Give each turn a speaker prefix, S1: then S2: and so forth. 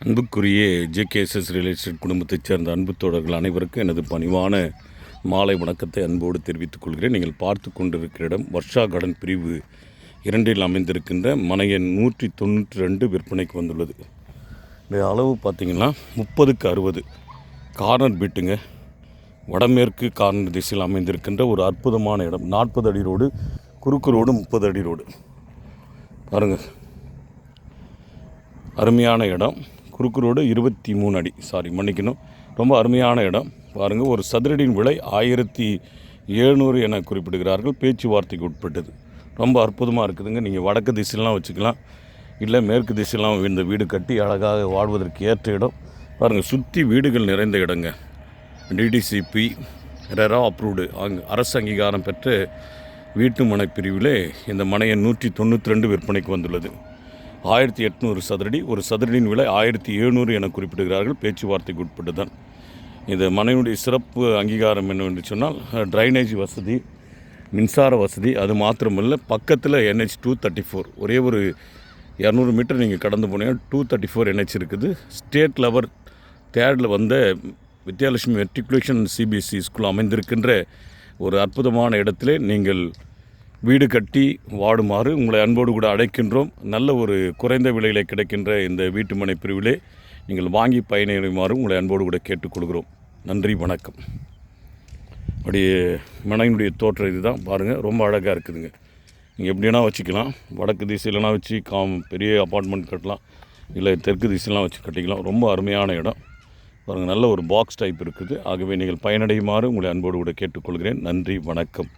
S1: அன்புக்குரிய ஜேகேஎஸ்எஸ் real estate குடும்பத்தைச் சேர்ந்த அன்பு தோழர்கள் அனைவருக்கும் எனது பணிவான மாலை வணக்கத்தை அன்போடு தெரிவித்துக் கொள்கிறேன். நீங்கள் பார்த்து கொண்டிருக்கிற இடம் வர்ஷா கார்டன் பிரிவு 2 அமைந்திருக்கின்ற மனை எண் 192 விற்பனைக்கு வந்துள்ளது. இந்த அளவு பார்த்திங்கன்னா 30க்கு 60 கார்னர் பீட்டுங்க. வடமேற்கு கார்னர் திசையில் அமைந்திருக்கின்ற ஒரு அற்புதமான இடம். 40 அடி ரோடு, குறுக்கு ரோடு 30 அடி ரோடு. பாருங்கள், அருமையான இடம். குறுக்கு ரோடு 23 அடி, மன்னிக்கணும், ரொம்ப அருமையான இடம். பாருங்கள், ஒரு சதுரடியின் விலை 1700 என குறிப்பிடுகிறார்கள். பேச்சுவார்த்தைக்கு உட்பட்டது. ரொம்ப அற்புதமாக இருக்குதுங்க. நீங்கள் வடக்கு திசையெல்லாம் வச்சுக்கலாம், இல்லை மேற்கு திசையெல்லாம் இந்த வீடு கட்டி அழகாக வாழ்வதற்கு ஏற்ற இடம். பாருங்கள், சுற்றி வீடுகள் நிறைந்த இடங்க. டிடிசிபி ரெரா அப்ரூவ்டு அரசு அங்கீகாரம் பெற்ற வீட்டு மனை பிரிவிலே இந்த மனையை 192 விற்பனைக்கு வந்துள்ளது. 1800 சதுரடி. ஒரு சதுரடியின் விலை 1700 என குறிப்பிடுகிறார்கள். பேச்சுவார்த்தைக்கு உட்பட்டு தான். இந்த மனையுடைய சிறப்பு அங்கீகாரம் என்னவென்று சொன்னால், ட்ரைனேஜ் வசதி, மின்சார வசதி. அது மாத்திரமல்ல, பக்கத்தில் NH 234 ஒரே ஒரு 200 மீட்டர் நீங்கள் கடந்து போனீங்கன்னா 234 NH இருக்குது. ஸ்டேட் லெவல் 3rd வந்த வித்யாலட்சுமி மெட்ரிகுலேஷன் CBSE ஸ்கூல் அமைந்திருக்கின்ற ஒரு அற்புதமான இடத்திலே நீங்கள் வீடு கட்டி வாடுமாறு உங்களை அன்போடு கூட அழைக்கின்றோம். நல்ல ஒரு குறைந்த விலையில் கிடைக்கின்ற இந்த வீட்டு மனை பிரிவிலே நீங்கள் வாங்கி பயனடையுமாறு உங்களை அன்போடு கூட கேட்டுக்கொள்கிறோம். நன்றி, வணக்கம். அப்படியே மனையினுடைய தோற்றம் இது தான். பாருங்கள், ரொம்ப அழகாக இருக்குதுங்க. நீங்கள் எப்படின்னா வச்சுக்கலாம். வடக்கு திசையிலலாம் வச்சு பெரிய அப்பார்ட்மெண்ட் கட்டலாம், இல்லை தெற்கு திசையெலாம் வச்சு கட்டிக்கலாம். ரொம்ப அருமையான இடம். பாருங்கள், நல்ல ஒரு பாக்ஸ் டைப் இருக்குது. ஆகவே நீங்கள் பயனடையுமாறு உங்களை அன்போடு கூட கேட்டுக்கொள்கிறேன். நன்றி, வணக்கம்.